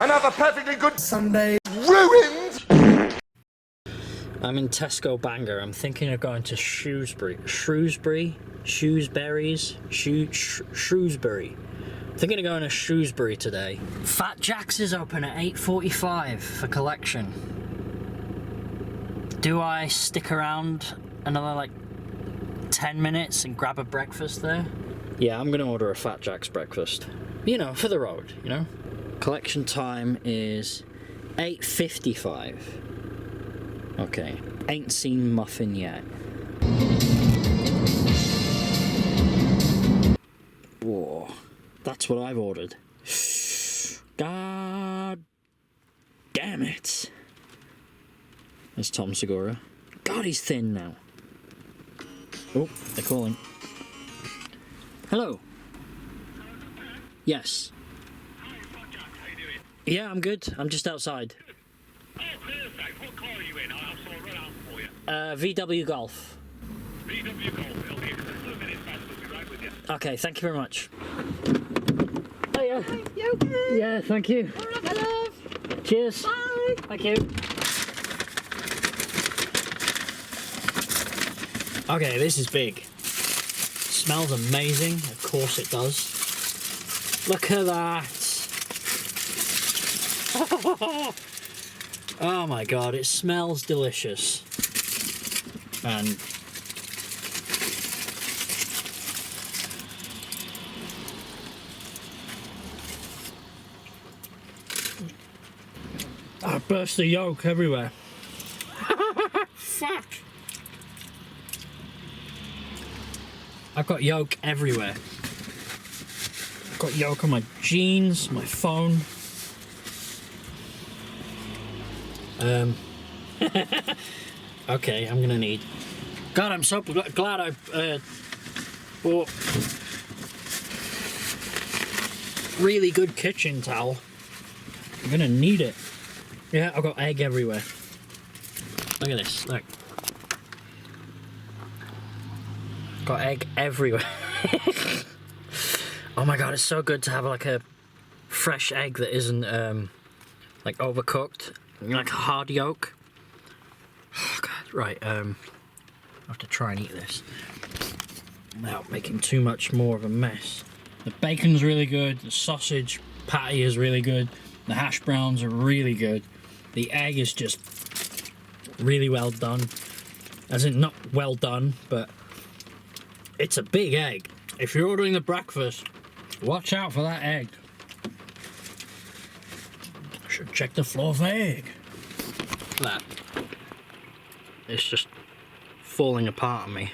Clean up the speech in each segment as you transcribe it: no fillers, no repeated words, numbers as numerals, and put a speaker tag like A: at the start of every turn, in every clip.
A: And have a perfectly good Sunday. Ruined!
B: I'm in Tesco Bangor. I'm thinking of going to Shrewsbury. Shrewsbury? I'm thinking of going to Shrewsbury today. Fat Jack's is open at 8:45 for collection. Do I stick around another like 10 minutes and grab a breakfast there? Yeah, I'm gonna order a Fat Jack's breakfast. You know, for the road, you know? Collection time is 8:55. Okay, ain't seen muffin yet. Whoa, that's what I've ordered. God damn it. There's Tom Segura. God, he's thin now. Oh, they're calling. Hello. Yes.
C: Hi, Fat Jack, how you doing?
B: Yeah, I'm good. I'm just outside.
C: Oh, perfect. What car are you in? I'll sort run out for you.
B: VW Golf.
C: VW Golf. It'll be a couple of minutes, man. We'll be right with you.
B: Okay, thank you very much. Hiya.
D: You okay?
B: Yeah, thank you.
D: All right, my love.
B: Cheers.
D: Bye.
B: Thank you. Okay, this is big. Smells amazing. Of course it does. Look at that. Oh my god, it smells delicious. And I burst the yolk everywhere. Fuck. I've got yolk everywhere. I've got yolk on my jeans, my phone. Okay, I'm gonna need. God, I'm so glad I bought really good kitchen towel. I'm gonna need it. Yeah, I've got egg everywhere. Look at this, look. Got egg everywhere. Oh my god, it's so good to have like a fresh egg that isn't like overcooked, like a hard yolk. Oh god, right, I have to try and eat this without making too much more of a mess. The bacon's really good, the sausage patty is really good, the hash browns are really good, the egg is just really well done. As in, not well done, but it's a big egg. If you're ordering the breakfast, watch out for that egg. Should check the floor for egg. Look at that. It's just falling apart on me.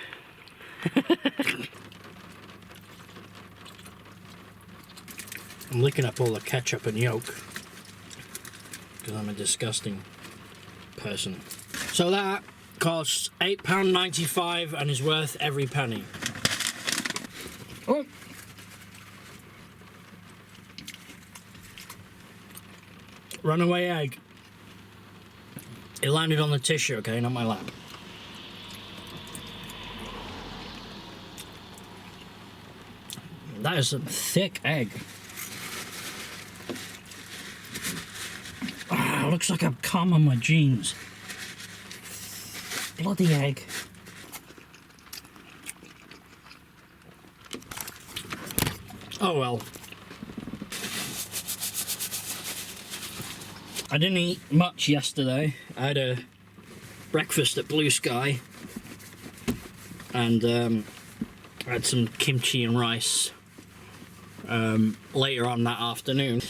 B: I'm licking up all the ketchup and yolk because I'm a disgusting person. So that costs £8.95 and is worth every penny. Oh. Runaway egg. It landed on the tissue, okay, not my lap. That is a thick egg. Ah, looks like I've cum on my jeans. Bloody egg. Oh well. I didn't eat much yesterday. I had a breakfast at Blue Sky and I had some kimchi and rice later on that afternoon.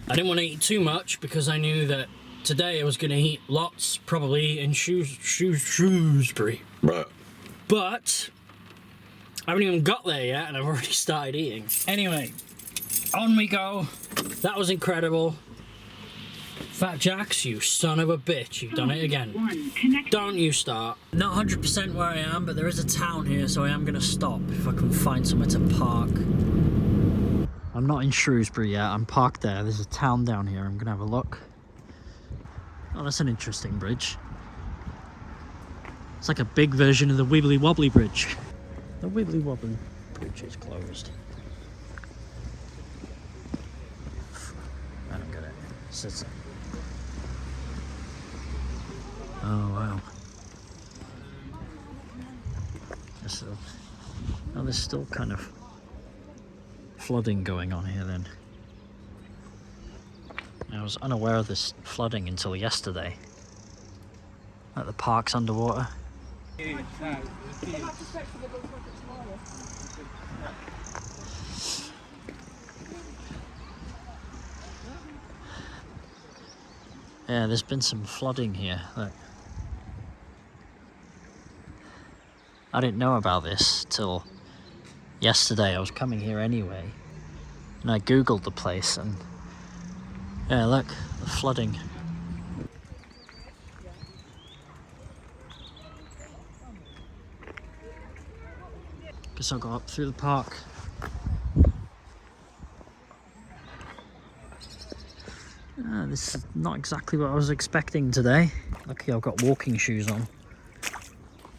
B: I didn't want to eat too much because I knew that today I was going to eat lots, probably in Shrewsbury. But I haven't even got there yet and I've already started eating. Anyway, on we go. That was incredible. Fat Jack's, you son of a bitch, you've done it again. Don't you start. Not 100% where I am, but there is a town here, so I am going to stop if I can find somewhere to park. I'm not in Shrewsbury yet, I'm parked there. There's a town down here, I'm going to have a look. Oh, that's an interesting bridge. It's like a big version of the Wibbly Wobbly Bridge. The Wibbly Wobbly Bridge is closed. I don't get it. Oh wow. Oh, there's still kind of flooding going on here then. I was unaware of this flooding until yesterday. Like the park's underwater. Yeah, there's been some flooding here. Look. I didn't know about this till yesterday. I was coming here anyway, and I googled the place, and yeah, look, the flooding. Guess I'll go up through the park. This is not exactly what I was expecting today. Lucky I've got walking shoes on.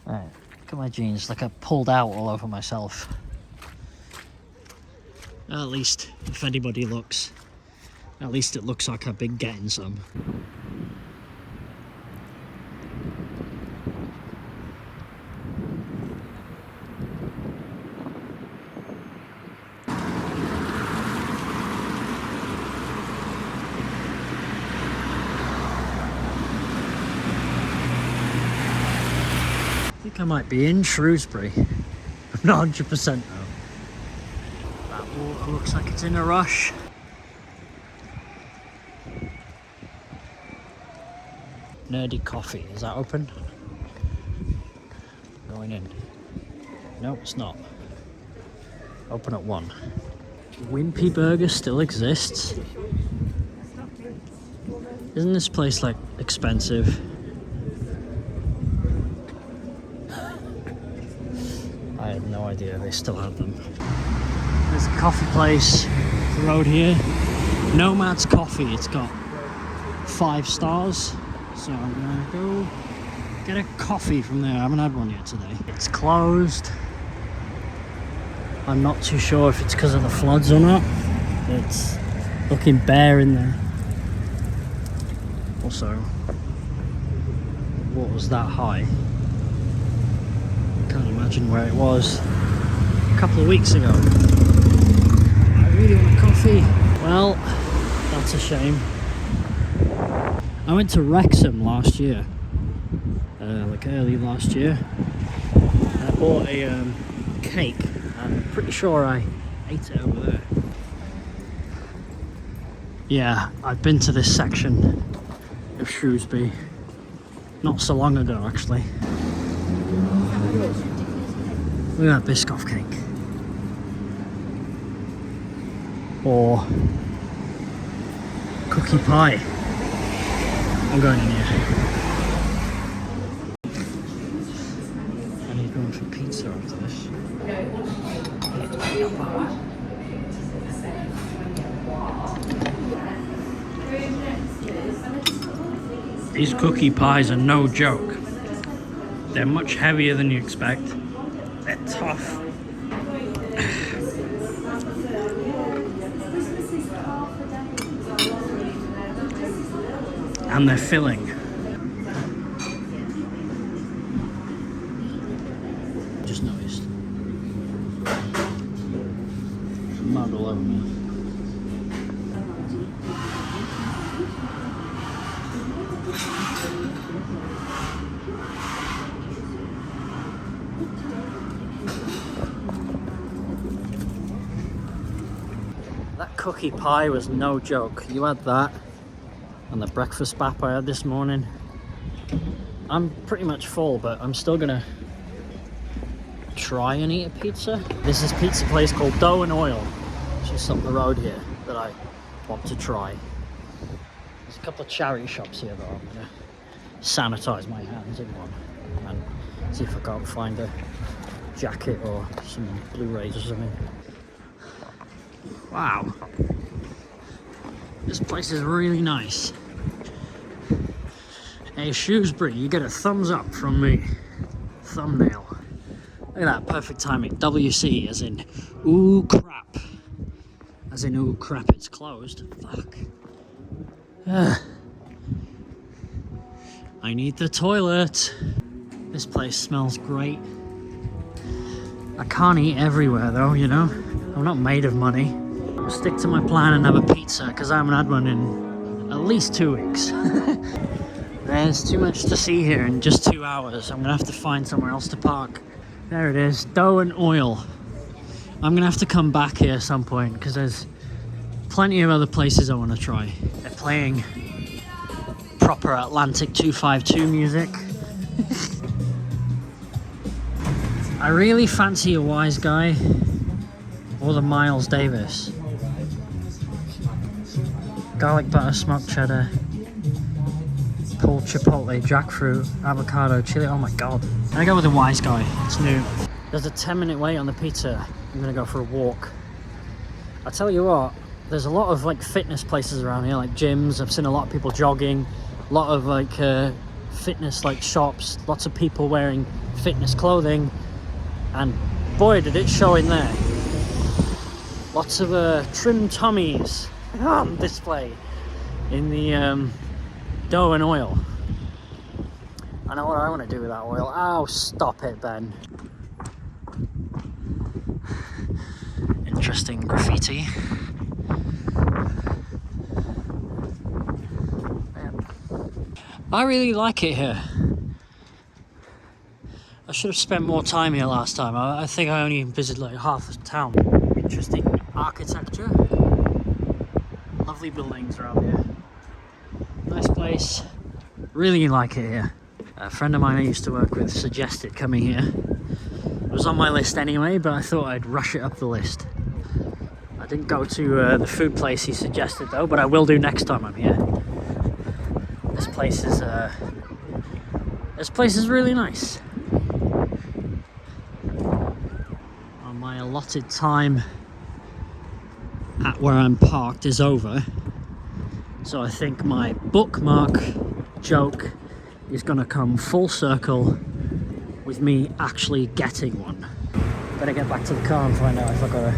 B: Right, look at my jeans, like I pulled out all over myself. At least, if anybody looks, at least it looks like I've been getting some. I think I might be in Shrewsbury. I'm not 100% though. That water looks like it's in a rush. Nerdy Coffee, is that open? Going in. No, it's not. Open at 1. Wimpy Burger still exists. Isn't this place like expensive? I had no idea they still had them. There's a coffee place, the road here. Nomad's Coffee, it's got 5 stars. So I'm gonna go get a coffee from there. I haven't had one yet today. It's closed. I'm not too sure if it's because of the floods or not. It's looking bare in there. Also, what was that high? Can't imagine where it was a couple of weeks ago. I really want a coffee. Well, that's a shame. I went to Wrexham last year, like early last year. I bought a cake. I'm pretty sure I ate it over there. Yeah, I've been to this section of Shrewsbury not so long ago actually. Look at that Biscoff cake. Or cookie pie. I'm going in here. I need going for pizza after this. These cookie pies are no joke. They're much heavier than you expect. They're tough. And they're filling. Just noticed. Mud all over me. That cookie pie was no joke. You had that and the breakfast bap I had this morning. I'm pretty much full, but I'm still gonna try and eat a pizza. There's this pizza place called Dough and Oil, it's just up the road here, that I want to try. There's a couple of charity shops here though. I'm gonna sanitize my hands in one and see if I can't find a jacket or some Blu-rays or something. Wow, this place is really nice. Hey Shrewsbury, you get a thumbs up from me. Thumbnail. Look at that, perfect timing. WC as in ooh crap. As in ooh crap, it's closed. Fuck. I need the toilet. This place smells great. I can't eat everywhere though, you know? I'm not made of money. I'll stick to my plan and have a pizza because I haven't had one in at least 2 weeks. There's too much to see here in just 2 hours. I'm gonna have to find somewhere else to park. There it is, dough and oil. I'm gonna have to come back here at some point because there's plenty of other places I want to try. They're playing proper Atlantic 252 music. I really fancy a Wise Guy or the Miles Davis. Garlic butter, smoked cheddar, pulled chipotle, jackfruit, avocado, chili. Oh my god. I go with the Wise Guy. It's new. There's a 10-minute wait on the pizza. I'm gonna go for a walk. I tell you what, there's a lot of like fitness places around here, like gyms. I've seen a lot of people jogging, a lot of like fitness like shops, lots of people wearing fitness clothing, and boy did it show in there. Lots of trim tummies on display in the dough and oil. I know what I want to do with that oil. Oh, stop it, Ben. Interesting graffiti. I really like it here. I should have spent more time here last time. I think I only visited like half the town. Interesting architecture. Lovely buildings around here. Nice place. Really like it here. A friend of mine I used to work with suggested coming here. It was on my list anyway, but I thought I'd rush it up the list. I didn't go to the food place he suggested though, but I will do next time I'm here. This place is really nice. My allotted time at where I'm parked is over, so I think my bookmark joke is gonna come full circle with me actually getting one. Better get back to the car and find out if I got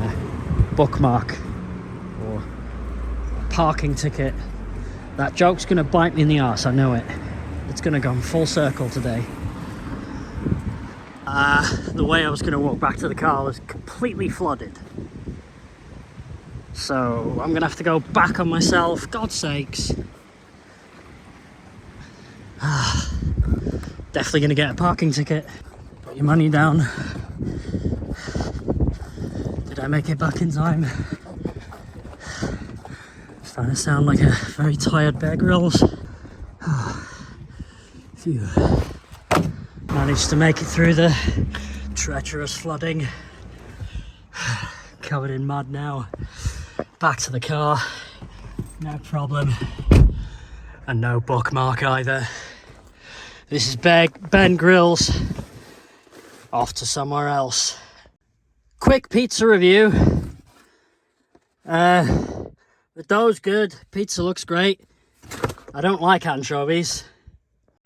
B: a bookmark or a parking ticket. That joke's gonna bite me in the arse, I know it. It's gonna come full circle today. The way I was going to walk back to the car was completely flooded. So I'm going to have to go back on myself, God's sakes. Definitely going to get a parking ticket. Put your money down. Did I make it back in time? Starting to sound like a very tired Bear Grylls. Phew. Managed to make it through the treacherous flooding. Covered in mud now. Back to the car. No problem. And no bookmark either. This is Ben Grylls. Off to somewhere else. Quick pizza review. The dough's good. Pizza looks great. I don't like anchovies.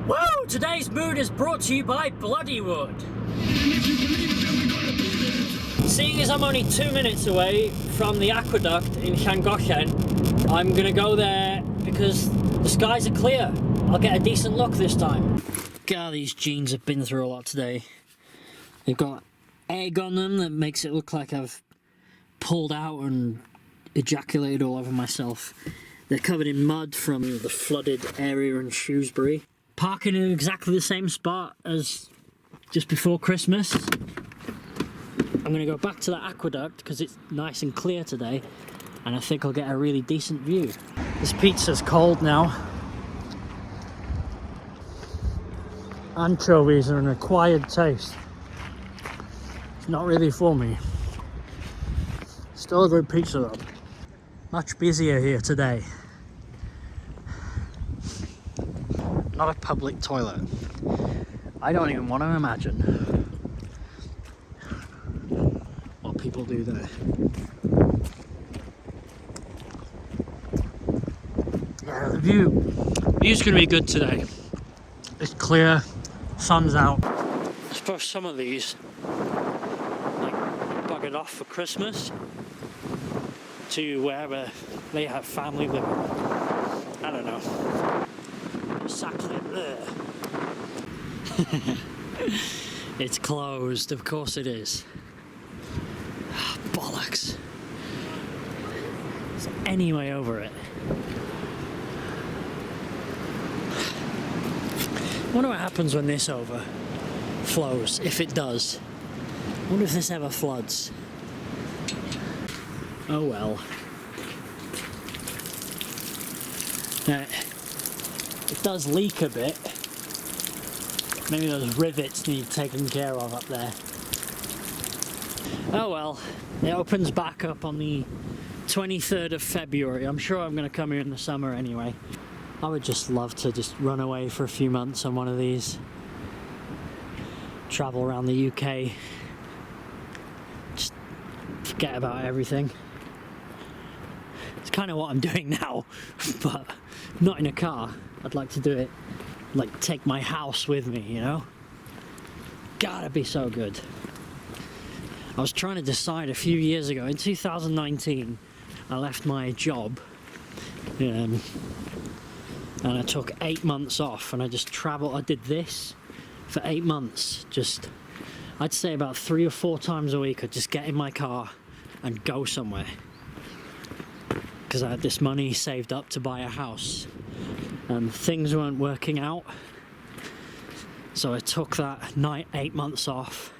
B: Woo! Today's mood is brought to you by Bloodywood. Seeing as I'm only 2 minutes away from the Aqueduct in Llangollen, I'm gonna go there because the skies are clear. I'll get a decent look this time. God, these jeans have been through a lot today. They've got egg on them that makes it look like I've pulled out and ejaculated all over myself. They're covered in mud from the flooded area in Shrewsbury. Parking in exactly the same spot as just before Christmas. I'm going to go back to the Aqueduct because it's nice and clear today, and I think I'll get a really decent view. This pizza's cold now. Anchovies are an acquired taste. It's not really for me. Still a good pizza though. Much busier here today. Not a public toilet. I don't even want to imagine what people do there. Yeah, the view's gonna be good today. It's clear, sun's out. I suppose some of these like buggered off for Christmas to wherever they have family living. I don't know. Sacred. It's closed, of course it is. Bollocks. Is there any way over it? I wonder what happens when this overflows, if it does. I wonder if this ever floods. Oh well. Now, it does leak a bit. Maybe those rivets need taken care of up there. Oh well, it opens back up on the 23rd of February. I'm sure I'm going to come here in the summer anyway. I would just love to just run away for a few months on one of these. Travel around the UK. Just forget about everything. It's kind of what I'm doing now, but not in a car. I'd like to do it, like take my house with me, you know? Gotta be so good. I was trying to decide a few years ago, in 2019, I left my job and I took 8 months off and I just traveled. I did this for 8 months. Just, I'd say about 3 or 4 times a week I'd just get in my car and go somewhere. Because I had this money saved up to buy a house and things weren't working out. So I took that 8 months off,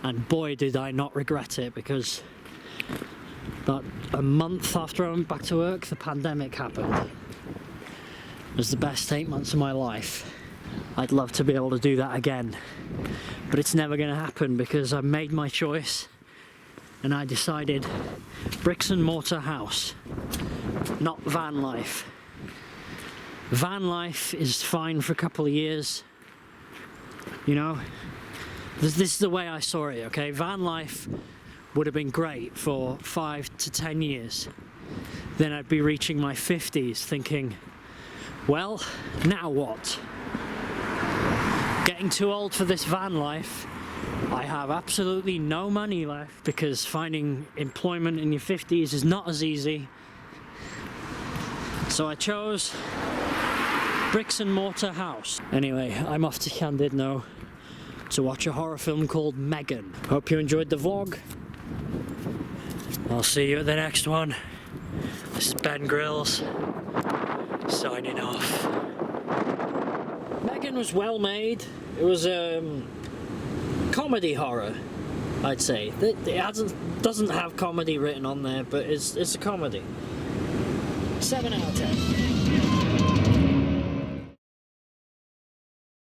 B: and boy did I not regret it, because about a month after I went back to work, the pandemic happened. It was the best 8 months of my life. I'd love to be able to do that again, but it's never going to happen because I made my choice and I decided bricks and mortar house, not van life. Van life is fine for a couple of years, you know. This is the way I saw it, okay? Van life would have been great for 5 to 10 years. Then I'd be reaching my 50s thinking, well, now what? Getting too old for this van life. I have absolutely no money left because finding employment in your 50s is not as easy. So I chose bricks and mortar house. Anyway, I'm off to Llandudno to watch a horror film called Megan. Hope you enjoyed the vlog. I'll see you at the next one. This is Ben Grills, signing off. Megan was well made. It was comedy horror, I'd say. It doesn't have comedy written on there, but it's a comedy. 7 out of 10.